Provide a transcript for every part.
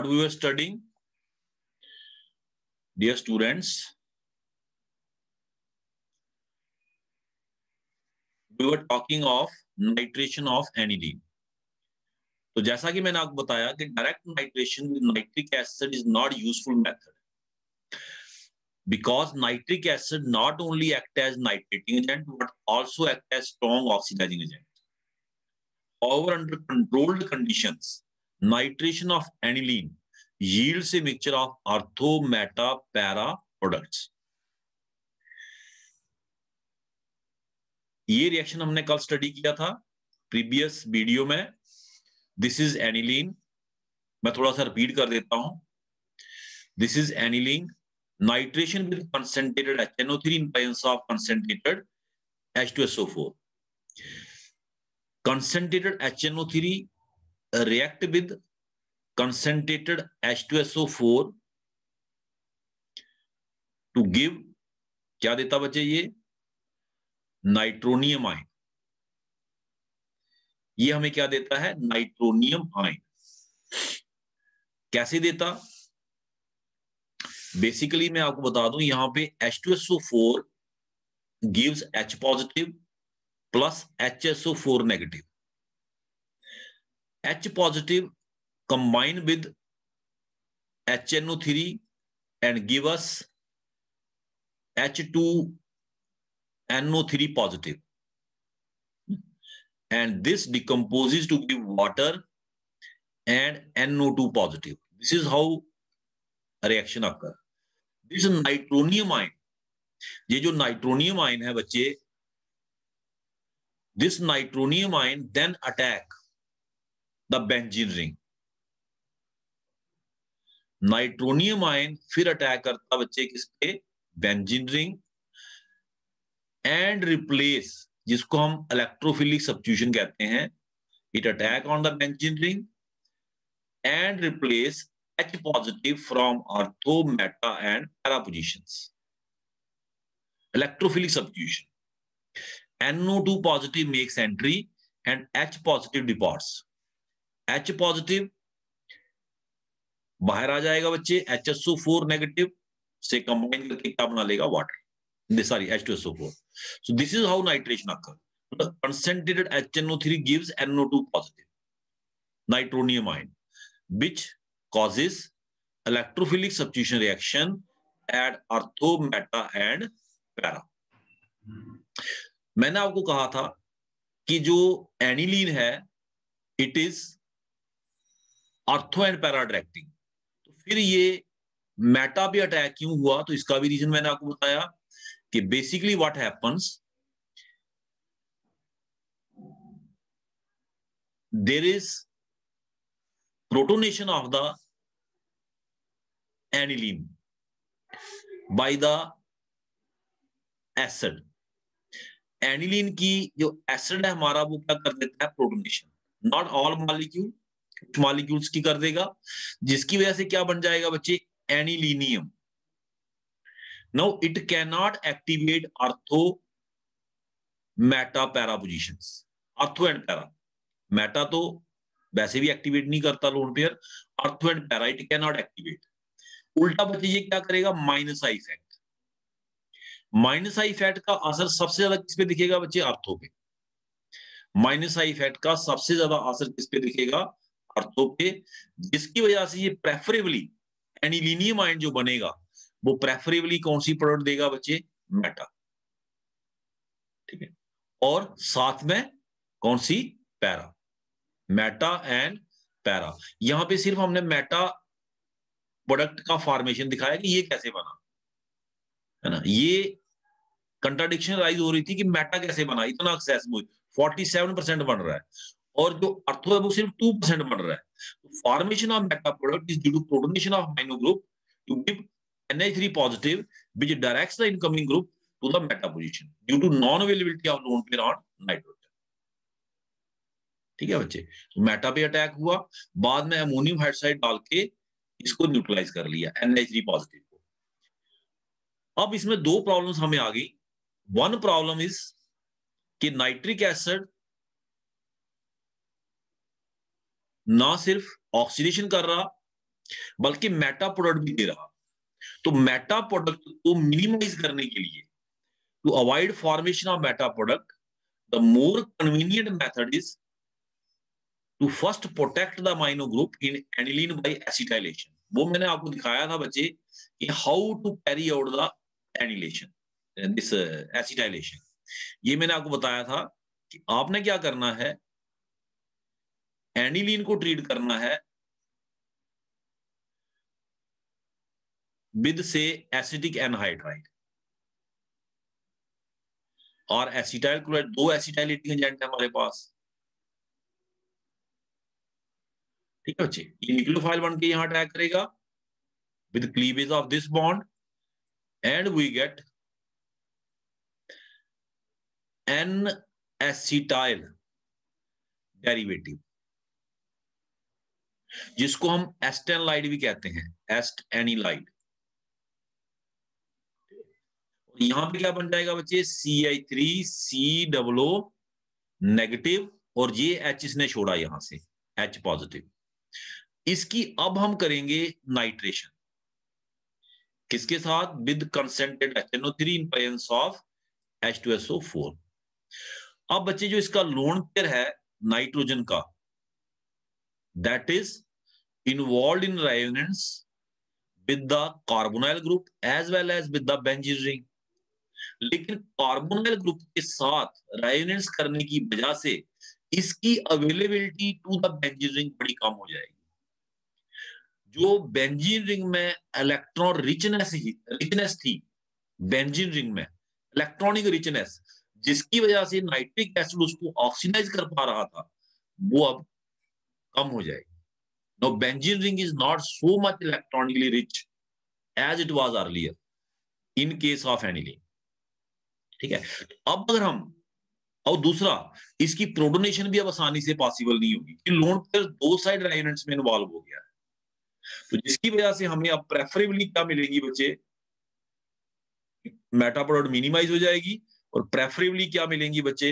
What we were studying, dear students, we were talking of nitration of aniline. तो जैसा कि मैंने आपको बताया कि direct nitration with nitric acid is not useful method because nitric acid not only act as nitrating agent but also act as strong oxidizing agent. However, under controlled conditions, nitration of aniline yields a mixture of ortho, meta, para products. ये reaction हमने कल study किया था previous video में. This is aniline. मैं थोड़ा सा repeat कर देता हूं. This is aniline. Nitration with concentrated HNO3 in presence of concentrated H2SO4. Concentrated HNO3 react with concentrated H2SO4 to give क्या देता बच्चे ये नाइट्रोनियम आयन. ये हमें क्या देता है नाइट्रोनियम आयन. कैसे देता बेसिकली मैं आपको बता दूं यहां पे H2SO4 gives H positive plus HSO4 negative. H positive combine with HNO3 and give us H2NO3 positive, and this decomposes to give water and NO2 positive. This is how a reaction occur. This nitronium ion, ये जो nitronium ion है बच्चे, this nitronium ion then attack the benzene ring. Nitronium ion फिर attack करता बच्चे किस पे benzene ring and replace, जिसको हम इलेक्ट्रोफिलिक सब्स्टिट्यूशन कहते हैं. It attack on the benzene ring and replace H positive from ortho, meta and para positions. Electrophilic substitution. NO2 positive makes entry and H positive departs. H positive बाहर आ जाएगा बच्चे, HSO4 negative से combine करके क्या बना लेगा water, sorry H2SO4. So this is how nitration occurs. The concentrated HNO3 gives NO2 positive nitronium ion, which causes electrophilic substitution reaction at ortho, meta and para. मैंने आपको कहा था कि जो एनिलीन है it is ortho and para directing. तो फिर ये मेटा पे अटैक क्यों हुआ, तो इसका भी रीजन मैंने आपको बताया कि basically what happens, there is protonation of the aniline by the acid. Aniline की जो एसिड है हमारा वो क्या कर देता है प्रोटोनेशन. नॉट ऑल मॉलिक्यूल, कुछ मॉलिक्यूल्स की कर देगा, जिसकी वजह से क्या बन जाएगा बच्चे anilinium. Now it can not activate ortho, Meta, para positions. Ortho and para, Meta तो वैसे भी एक्टिवेट नहीं करता lone pair, ortho and para it can not activate. उल्टा बच्चे ये क्या करेगा minus I effect. Minus I effect का असर सबसे ज्यादा किस पे दिखेगा बच्चे ऑर्थो पे. माइनस आई इफेक्ट का सबसे ज्यादा असर किस पे दिखेगा ऑर्थो पे, जिसकी वजह से ये प्रेफरेबली एनिलीनियम आयन जो बनेगा वो प्रेफरेबली कौन सी प्रोडक्ट देगा बच्चे मेटा. ठीक है, और साथ में कौन सी पैरा. Meta and para. यहां पे सिर्फ हमने मेटा प्रोडक्ट का फॉर्मेशन दिखाया कि ये कैसे बना है ना. ये कंट्राडिक्शन राइज हो रही थी कि मेटा कैसे बना, इतना एक्सेसिबल 47% बन रहा है और जो अर्थो है वो सिर्फ 2% बन रहा है. Formation of meta product is due to protonation of amino group to give NH3 positive which directs the incoming group to the meta position due to non availability of lone pair on nitrogen. ठीक है बच्चे, तो Meta पे attack हुआ, बाद में ammonium hydroxide डाल के इसको न्यूट्रलाइज कर लिया NH3 पॉजिटिव को. अब इसमें दो प्रॉब्लम्स हमें आ गई. वन प्रॉब्लम इज कि नाइट्रिक एसिड ना सिर्फ ऑक्सीडेशन कर रहा बल्कि मेटा प्रोडक्ट भी दे रहा। तो मेटा प्रोडक्ट को मिनिमाइज करने के लिए, to avoid formation of meta product, the more convenient method is to first protect the amino group in aniline by acetylation. वो मैंने आपको दिखाया था बच्चे कि how to carry out the anilation, this acetylation. ये मैंने आपको बताया था कि आपने क्या करना है, एनिलीन को ट्रीट करना है विद से एसिटिक एनहाइड्राइड और एसिटाइल क्लोराइड, दो एसिटाइलेटिंग एजेंट है हमारे पास। ठीक है बच्चे, ये न्यूक्लियोफाइल बन के यहां अटैक करेगा with cleavage of this bond and we get an acetyl derivative, जिसको हम एस्टेनलाइड भी कहते हैं, एस्ट एनिलाइड। यहां पे क्या बन जाएगा बच्चे, CH3COO नेगेटिव, और ये H इसने छोड़ा यहां से, H पॉजिटिव। इसकी अब हम करेंगे नाइट्रेशन, किसके साथ, with concentrate HNO3 in presence of H2SO4। अब बच्चे जो इसका लोन पेयर है नाइट्रोजन का, that is involve in resonance with the carbonyl group as well as with the benzene ring. लेकिन कार्बोनाइल ग्रुप के साथ रेजोनेंस करने की वजह से इसकी availability to the benzene ring बड़ी कम हो जाएगी। जो बेंजीन रिंग में इलेक्ट्रॉन रिचनेस थी, बेंजीन रिंग में इलेक्ट्रॉनिक रिचनेस, जिसकी वजह से नाइट्रिक एसिड उसको ऑक्सीडाइज कर पा रहा था, वो अब कम हो जाएगी। No, benzene ring is not so much electronically rich as it was earlier in case of aniline. ठीक है, अब अगर हम, और दूसरा, इसकी प्रोटोनेशन भी अब आसानी से पॉसिबल नहीं होगी कि लोन पेयर दो साइड रेजोनेंस में इन्वॉल्व हो गया है। तो जिसकी वजह से हमें अब प्रेफरेबली क्या मिलेंगी बच्चे, मेटा प्रोडक्ट मिनिमाइज हो जाएगी, और प्रेफरेबली क्या मिलेंगी बच्चे,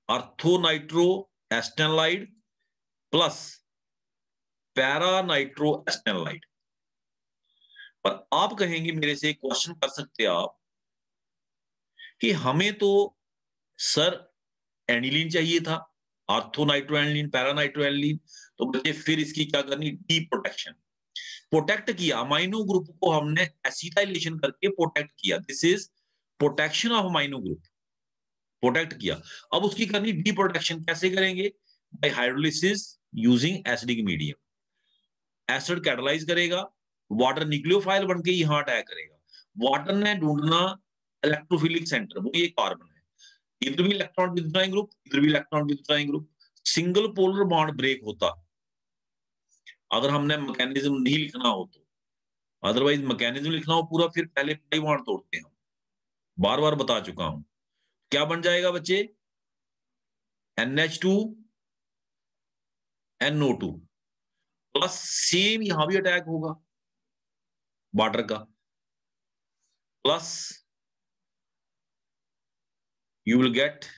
अर्थोनाइट्रो एस्टेनलाइड प्लस पैरा नाइट्रो एस्टेनलाइड। पर आप कहेंगे मेरे से, क्वेश्चन कर सकते हैं आप कि हमें तो सर एनिलीन चाहिए था, ortho nitro aniline, para nitro aniline, तो बच्चे फिर इसकी क्या करनी, डी प्रोटेक्शन। प्रोटेक्ट किया अमाइनो ग्रुप को हमने एसिटाइलेशन करके प्रोटेक्ट किया, this is protection of amino group, protect किया। अब उसकी करनी डी प्रोटेक्शन, कैसे करेंगे, bye hydrolysis using acidic medium. Acid catalyse करेगा, वाटर न्यूक्लियोफाइल बन के यहां अटैक करेगा। वाटर ने ढूंढना इलेक्ट्रोफिलिक सेंटर, वो ये कार्बन है, इधर भी इलेक्ट्रॉन विथड्रॉइंग ग्रुप, इधर भी electron withdrawing group, single polar bond break होता अगर हमने मैकेनिज्म नहीं लिखना हो तो। अदरवाइज मैकेनिज्म लिखना हो पूरा, फिर पहले पाई बॉन्ड तोड़ते हैं, बार बार बता चुका हूं। क्या बन जाएगा बच्चे, NH2 NO2 प्लस, सेम यहां भी अटैक होगा वाटर का, plus you will get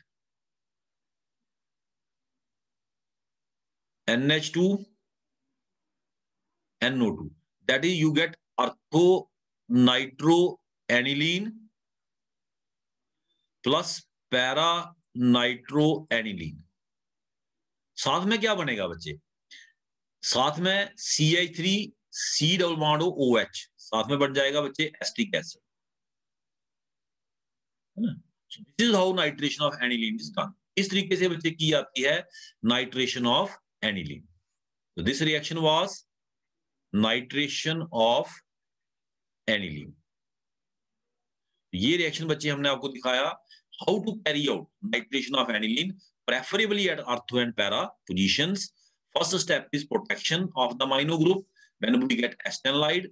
NH2 NO2, that is you get orthonitro-aniline plus para nitroaniline. साथ में क्या बनेगा बच्चे, साथ में CH3C डबल बॉन्ड OH साथ में बन जाएगा बच्चे acetic acid. This is how nitration of aniline is done. इस तरीके से बच्चे की जाती है नाइट्रेशन ऑफ एनिलीन। तो this reaction was nitration of aniline. ये रिएक्शन बच्चे हमने आपको दिखाया, how to carry out nitration of aniline preferably at ortho and para positions. First step is protection of the amino group. When we get astenylide,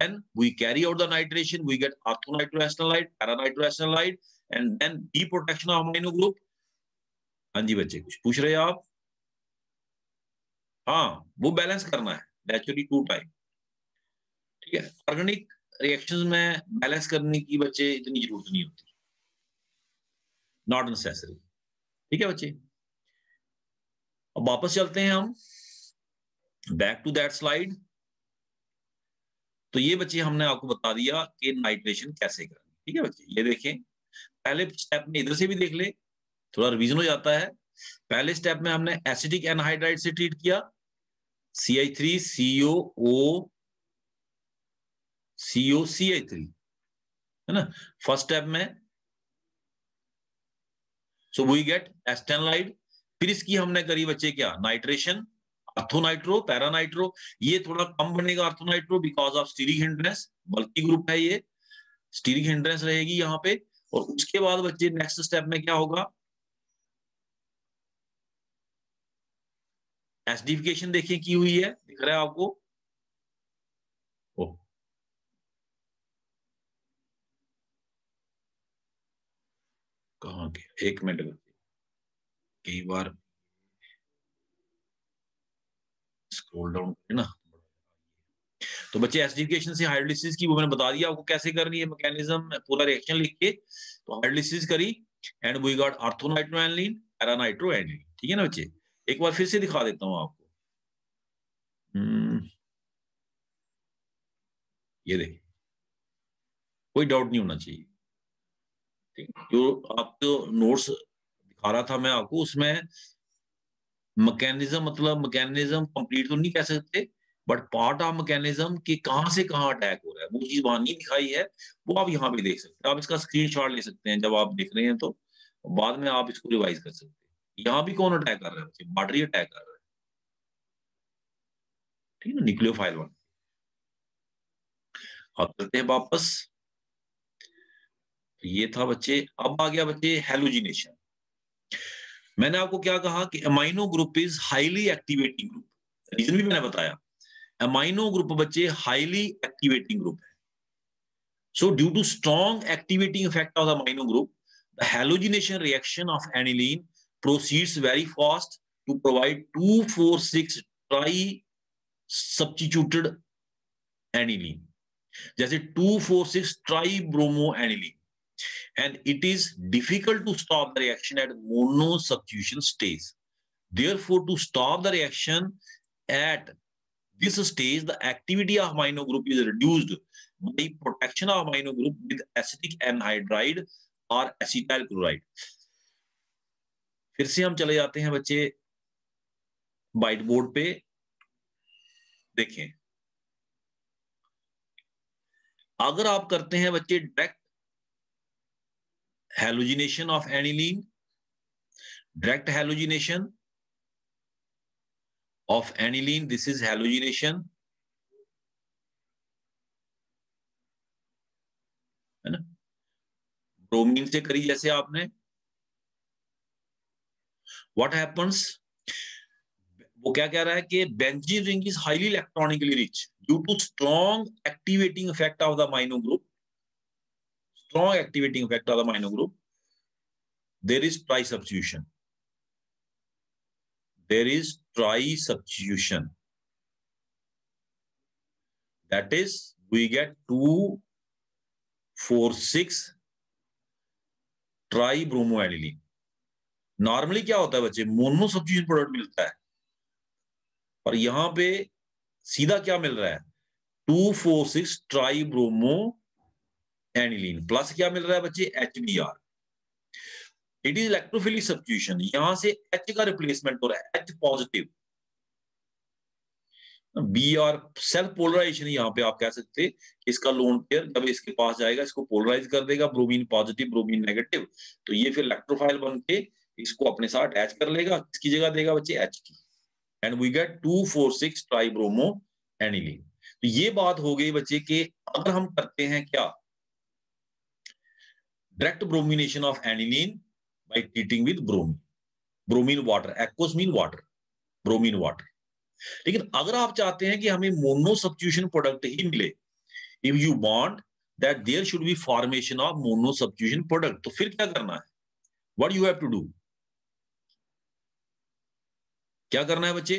then we carry out the nitration. We get orthonitroastenylide, paranitroastenylide, and then deprotection of amino group. हाँ जी बच्चे, कुछ पूछ रहे हैं आप? हाँ, वो balance करना है नेचुरली टू टाइप। ठीक है, ऑर्गेनिक रिएक्शंस में बैलेंस करने की बच्चे इतनी जरूरत नहीं होती, नॉट नेसेसरी। ठीक है बच्चे, अब वापस चलते हैं हम बैक टू दैट स्लाइड। तो ये बच्चे हमने आपको बता दिया कि नाइट्रेशन कैसे करनी। ठीक है बच्चे, ये देखें, पहले स्टेप में इधर से भी देख ले, थोड़ा रिवीजन हो जाता है। पहले स्टेप में हमने एसिडिक एनहाइड्राइड से ट्रीट किया, CI3COO COCI3, है ना, फर्स्ट स्टेप में। So we get acetanilide. फिर इसकी हमने करी बच्चे क्या, नाइट्रेशन, अर्थोनाइट्रो, पैरानाइट्रो। ये थोड़ा कम बनेगा अर्थोनाइट्रो बिकॉज ऑफ स्टीरिक हिंड्रेंस, बल्कि ग्रुप है ये, स्टीरिक हिंड्रेंस रहेगी यहाँ पे। और उसके बाद बच्चे नेक्स्ट स्टेप में क्या होगा, एसिडिफिकेशन देखिए की हुई है, दिख रहा है आपको। ओ, कहाँ के, एक मिनट बच्चे, कई बार स्क्रॉल डाउन करें ना। तो बच्चे एसिडिफिकेशन से हाइड्रोलिसिस की वो मैंने बता दिया आपको कैसे करनी है, मैकेनिज्म पूरा रिएक्शन लिख के। तो हाइड्रोलिसिस करी एंड वी गॉट आर्थोनाइट्रोएनिलीन, पैरानाइट्रोएनिलीन। ठीक है ना बच्चे, एक बार फिर से दिखा देता हूं आपको। ये देखिए, कोई डाउट नहीं होना चाहिए। ठीक है, जो आपको नोट्स दिखा रहा था मैं आपको, उसमें मैकेनिज्म, मतलब मैकेनिज्म कंप्लीट तो नहीं कह सकते, बट पार्ट ऑफ मैकेनिज्म कि कहां से कहां अटैक हो रहा है वो चीज वहां नहीं दिखाई है, वो आप यहाँ पे देख सकते हैं। आप इसका स्क्रीनशॉट ले सकते हैं जब आप देख रहे हैं, तो बाद में आप इसको रिवाइज कर सकते हैं। यहाँ भी कौन अटैक कर रहा है, बाटरी अटैक कर रहा है। ठीक है ना, न्यूक्लियोफाइल वन। अब करते हैं वापस। तो ये था बच्चे, अब आ गया बच्चे हेलोजिनेशन। मैंने आपको क्या कहा कि amino group is highly activating group, reason भी मैंने बताया। अमाइनो ग्रुप बच्चे हाईली एक्टिवेटिंग ग्रुप है। So due to strong activating effect of the amino group, the halogenation reaction of aniline proceeds very fast to provide 2,4,6 tri substituted aniline, जैसे 2,4,6 tribromo aniline, and it is difficult to stop the reaction at mono substitution stage. Therefore, to stop the reaction at this stage, the activity of amino group is reduced by protection of amino group with acetic anhydride or acetyl chloride. फिर से हम चले जाते हैं बच्चे white board पे, देखें। अगर आप करते हैं बच्चे direct halogenation of aniline, direct halogenation of aniline, this is halogenation, है ना, ब्रोमीन से करी जैसे आपने, व्हाट हैपेंस, वो क्या कह रहा है कि benzene ring is highly electronically rich due to strong activating effect of the amino group, strong activating effect of the amino group, there is tri-substitution. There is tri-substitution. That is, we get 2,4,6 ट्राइब्रोमोएनिलीन। Normally क्या होता है बच्चे, mono substitution product मिलता है, और यहां पे सीधा क्या मिल रहा है, 2,4,6 ट्राइब्रोमो एनिलीन प्लस क्या मिल रहा है बच्चे, HBr। It is electrophilic substitution, यहां से H का रिप्लेसमेंट हो रहा है, H पॉजिटिव। बी और सेल्फ पोलराइजेशन, यहाँ पे आप कह सकते हैं इसका लोन पेयर जब इसके पास जाएगा इसको पोलराइज कर देगा, ब्रोमीन पॉजिटिव ब्रोमीन नेगेटिव, तो ये फिर इलेक्ट्रोफाइल बन के इसको अपने साथ अटैच कर लेगा, किसकी जगह देगा बच्चे, एच की, and we get 2,4,6 tribromo aniline. तो ये बात हो गई बच्चे कि अगर हम करते हैं क्या, direct bromination of aniline by treating with bromine, bromine water, aqueous mean water, bromine water. लेकिन अगर आप चाहते हैं कि हमें मोनो सब्स्टिट्यूशन प्रोडक्ट ही मिले, if you want that there should be formation of mono substitution product, तो फिर क्या करना है, what you have to do, क्या करना है बच्चे,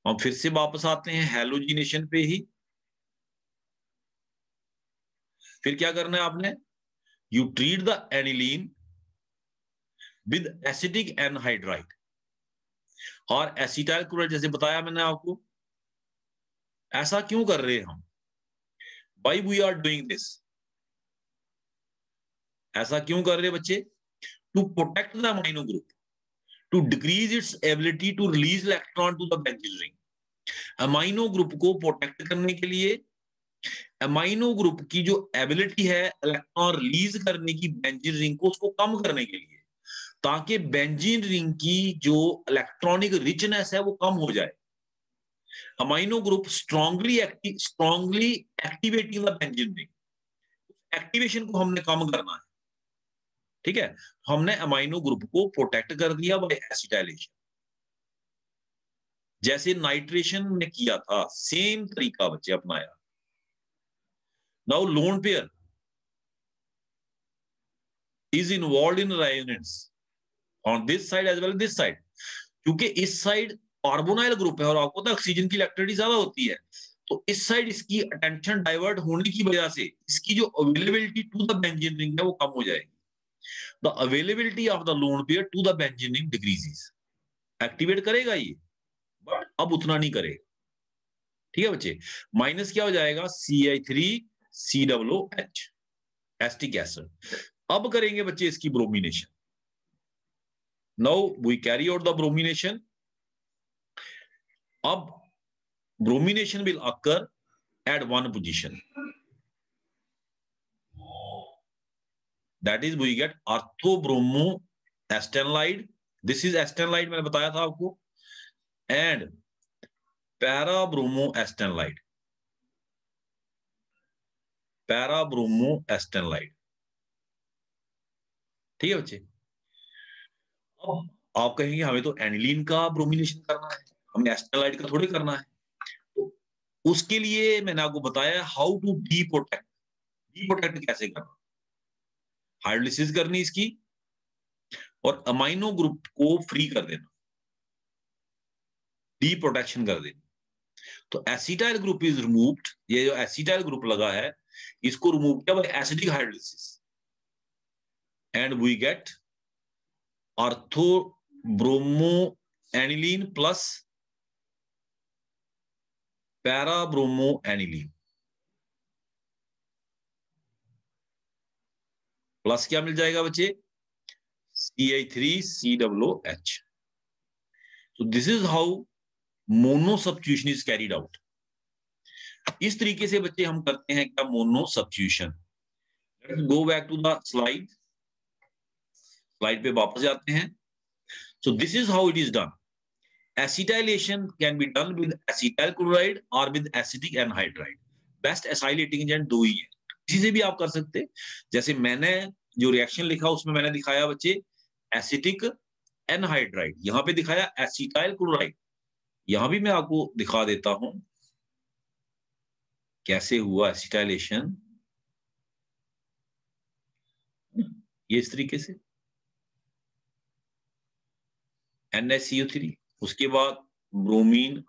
हम फिर से वापस आते हैं हैलोजिनेशन पे ही। फिर क्या करना है आपने, you treat the aniline with acetic anhydride, और एसिटाइल क्लोराइड जैसे बताया मैंने आपको, ऐसा क्यों कर रहे हैं हम? Why we are doing this? ऐसा क्यों कर रहे हैं बच्चे? To protect the amino group, to decrease its ability to release electron to the benzene ring. Amino group को प्रोटेक्ट करने के लिए, अमाइनो ग्रुप की जो एबिलिटी है इलेक्ट्रॉन रिलीज करने की बेंजीन रिंग को, उसको कम करने के लिए, ताकि बेंजीन रिंग की जो इलेक्ट्रॉनिक रिचनेस है वो कम हो जाए। Amino group strongly activating the benzene ring, activation को हमने कम करना है। ठीक है, हमने अमाइनो ग्रुप को प्रोटेक्ट कर दिया बाय एसिटाइलेशन, जैसे नाइट्रेशन में किया था, सेम तरीका बच्चे अपनाया। Now lone pair is involve in resonance on this side as well as this side, क्योंकि इस साइड कार्बोनाइल ग्रुप है और आपको पता है ऑक्सीजन की इलेक्ट्रिसिटी ज्यादा होती है, तो इस साइड इसकी अटेंशन डाइवर्ट होने की वजह से इसकी जो availability to the benzene ring है वो कम हो जाएगी। The availability of the lone pair to the benzene ring decreases. Activate करेगा ये, बट अब उतना नहीं करेगा। ठीक है बच्चे, माइनस क्या हो जाएगा, CI3COOH एस्टिक एसिड। अब करेंगे बच्चे इसकी bromination. Now we carry out the bromination. अब bromination will occur at one position, that is we get orthobromo astenylide, this is astenylide मैंने बताया था आपको, and parabromo astenylide, parabromo astenylide। ठीक है बच्चे, अब आप कहेंगे हमें तो एनिलीन का ब्रोमिनेशन करना है, हमें एस्टेनलाइड का थोड़ी करना है। तो उसके लिए मैंने आपको बताया हाउ टू डीप्रोटेक्ट। डीप्रोटेक्ट कैसे करना, हाइड्रोलिसिस करनी इसकी और अमाइनो ग्रुप को फ्री कर देना, डीप्रोटेक्शन कर देना। तो एसिटाइल ग्रुप इज रिमूव्ड, ये जो एसिटाइल ग्रुप लगा है इसको रिमूव किया by acidic hydrolysis, and we get ortho bromo aniline plus para bromo aniline, plus क्या मिल जाएगा बच्चे, CI3COOH। So this is how mono substitution is carried out. इस तरीके से बच्चे हम करते हैं क्या, mono substitution. Go back to the slide, slide पे वापस जाते हैं। So this is how it is done. Acetylation can be done with acetyl chloride और with acetic anhydride. Best एसाइलेटिंग agent दो ही है, किसी से भी आप कर सकते। जैसे मैंने जो रिएक्शन लिखा उसमें मैंने दिखाया बच्चे एसिटिक एनहाइड्राइड, यहां पे दिखाया एसिटाइल क्लोराइड, यहां भी मैं आपको दिखा देता हूं कैसे हुआ एसिटाइलेशन। ये इस तरीके से NaCO3, उसके बाद ब्रोमीन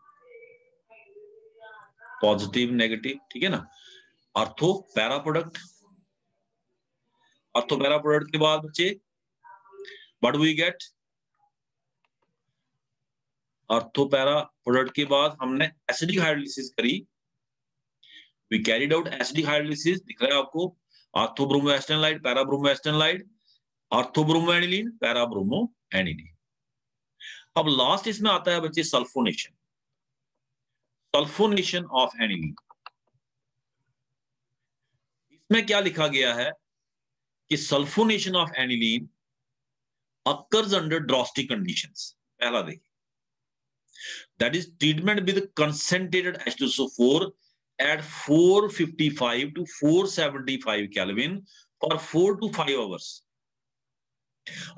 पॉजिटिव नेगेटिव, ठीक है ना, ortho para product, ortho para product के बाद बच्चे what we get, ortho para product के बाद हमने एसिडिक हाइड्रोलिसिस करी, we carried out acidic hydrolysis, दिख रहा है आपको, ortho bromo acetanilide, para bromo acetanilide, ortho bromo aniline, para bromo aniline. अब लास्ट इसमें आता है बच्चे सल्फोनेशन, सल्फोनेशन ऑफ एनिलीन। इसमें क्या लिखा गया है कि sulphonation of aniline occurs under drastic conditions। पहला देखिए, that is treatment with concentrated H2SO4 at 455 to 475 Kelvin for 4 to 5 hours।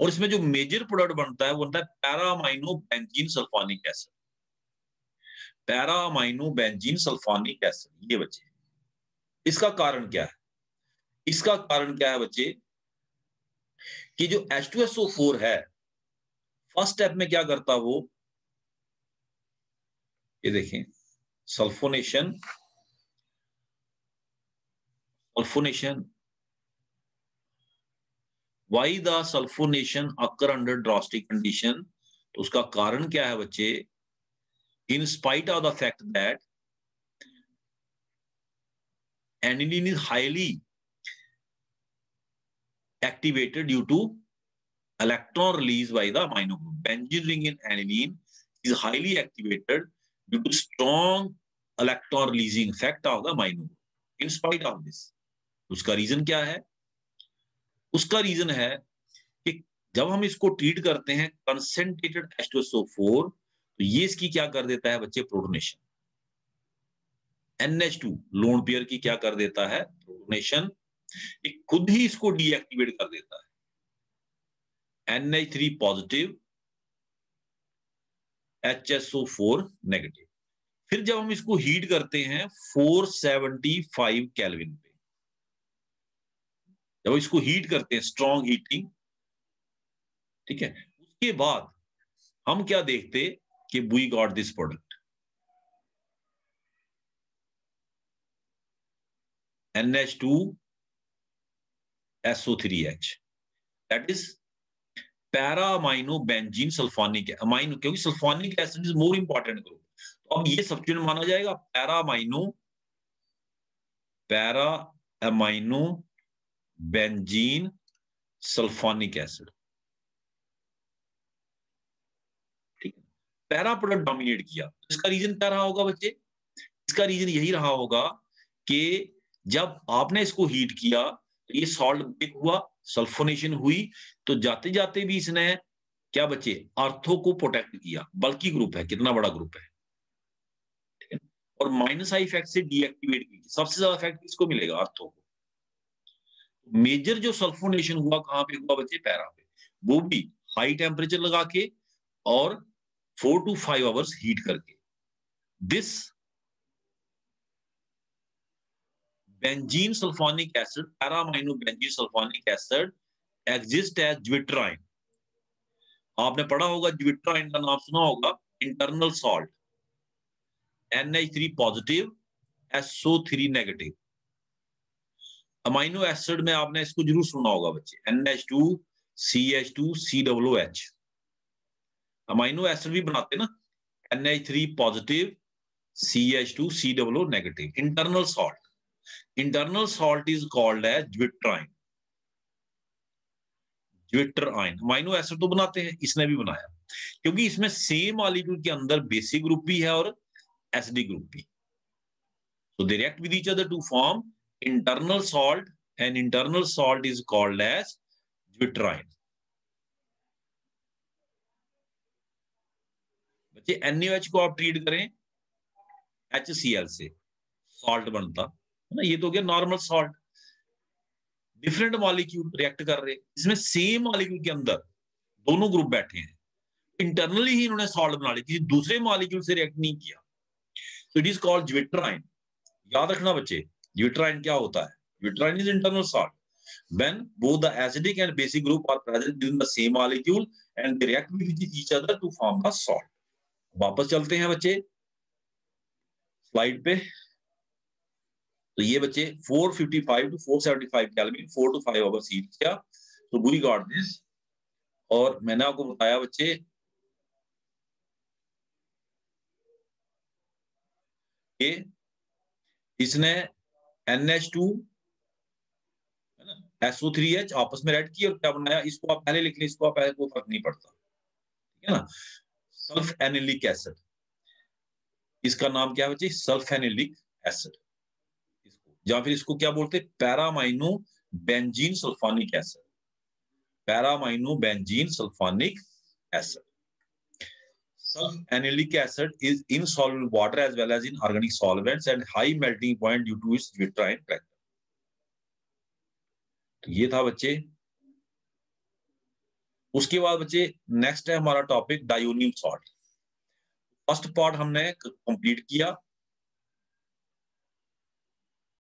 और इसमें जो मेजर प्रोडक्ट बनता है वो बनता है para-amino benzene sulphonic acid, para-amino benzene sulphonic acid. ये बच्चे, इसका कारण क्या है, इसका कारण क्या है बच्चे कि जो H2SO4 है फर्स्ट स्टेप में क्या करता वो, ये देखें sulphonation, sulphonation, why the sulfonation occur under drastic condition। उसका कारण क्या है बच्चे? In spite of the fact that aniline is highly activated due to electron release by the amino group. Benzene ring in aniline is highly activated due to strong electron releasing effect of the amino group. In spite of this, उसका reason क्या है? उसका reason है कि जब हम इसको treat करते हैं कंसेंट्रेटेड H2SO4, तो ये इसकी क्या कर देता है बच्चे? प्रोटोनेशन। NH2 लोन पेयर की क्या कर देता है? प्रोटोनेशन। ये खुद ही इसको डीएक्टिवेट कर देता है। NH3 positive, HSO4 negative. फिर जब हम इसको हीट करते हैं 475 केल्विन पे, जब इसको हीट करते हैं, स्ट्रॉन्ग हीटिंग, ठीक है, उसके बाद हम क्या देखते कि we got this product NH2SO3H, that is para amino benzene sulphonic amino, क्योंकि sulphonic acid is more important group, तो अब ये सब्स्टिट्यूएंट माना जाएगा para amino benzene sulphonic acid. ठीक है, पैरा प्रोडक्ट डोमिनेट किया, इसका रीजन क्या रहा होगा बच्चे? इसका रीजन यही रहा होगा कि जब आपने इसको हीट किया तो ये सॉल्ट ब्रेक हुआ, सल्फोनेशन हुई, तो जाते जाते भी इसने क्या बच्चे? आर्थो को प्रोटेक्ट किया। बल्कि ग्रुप है, कितना बड़ा ग्रुप है, ठीक है, और माइनस आई इफेक्ट से डीएक्टिवेट की। सबसे ज्यादा इफेक्ट किसको मिलेगा? आर्थो को। मेजर जो सल्फोनेशन हुआ कहां पे हुआ बच्चे? पैरा पे, वो भी हाई टेम्परेचर लगा के और 4 to 5 आवर्स हीट करके। This benzene sulphonic acid, para amino benzene sulphonic acid exist as zwitterion. आपने पढ़ा होगा, ज्विट्राइन का नाम सुना होगा, internal salt, NH3 positive, SO3 negative. Amino acid में आपने इसको जरूर सुना होगा बच्चे, NH2 CH2 COOH। Amino acid भी बनाते ना, NH3 positive, CH2 COO negative. Internal salt is called as zwitterion. Zwitterion amino acid तो बनाते हैं, इसने भी बनाया, क्योंकि इसमें सेम मॉलिक्यूल के अंदर बेसिक ग्रुप भी है और एसिडिक ग्रुप भी, so they react with each other to form internal salt, and internal salt is called as ज्विट्राइन। बच्चे NaOH को आप ट्रीट करें HCl से, सॉल्ट बनता है ना, ये तो गया normal salt. Different molecule react कर रहे, इसमें सेम मॉलिक्यूल के अंदर दोनों ग्रुप बैठे हैं, इंटरनली ही इन्होंने सॉल्ट बना लिया, किसी दूसरे मॉलिक्यूल से रिएक्ट नहीं किया, so it is called ज्विट्राइन। याद रखना बच्चे, ज्विट्राइन क्या होता है? Zwitterion is internal salt when both the acidic and basic group are present in the same molecule and they react with each other to form the salt। वापस चलते हैं बच्चे स्लाइड पे। तो ये बच्चे 455 to 475 kelvin 4 to 5 hours heat किया, तो वी गॉट दिस। और मैंने आपको बताया बच्चे कि इसने NH2 SO3H आपस में रेड किया और क्या बनाया? इसको आप पहले लिख लें, इसको आप पहले, कोई फर्क नहीं पड़ता, ठीक है ना। सल्फ एनिलिक एसिड, इसका नाम क्या है बच्चे? सल्फ एनिलिक एसिड, या फिर इसको क्या बोलते? Para-amino benzene sulphonic acid. Para-amino benzene sulphonic acid. Sulf anilic acid is insoluble in water as well as in organic solvents and high melting point due to its ज्विट्राइन character। तो ये था बच्चे। उसके बाद बच्चे नेक्स्ट है हमारा टॉपिक डायोनियम सॉल्ट। फर्स्ट पार्ट हमने कंप्लीट किया,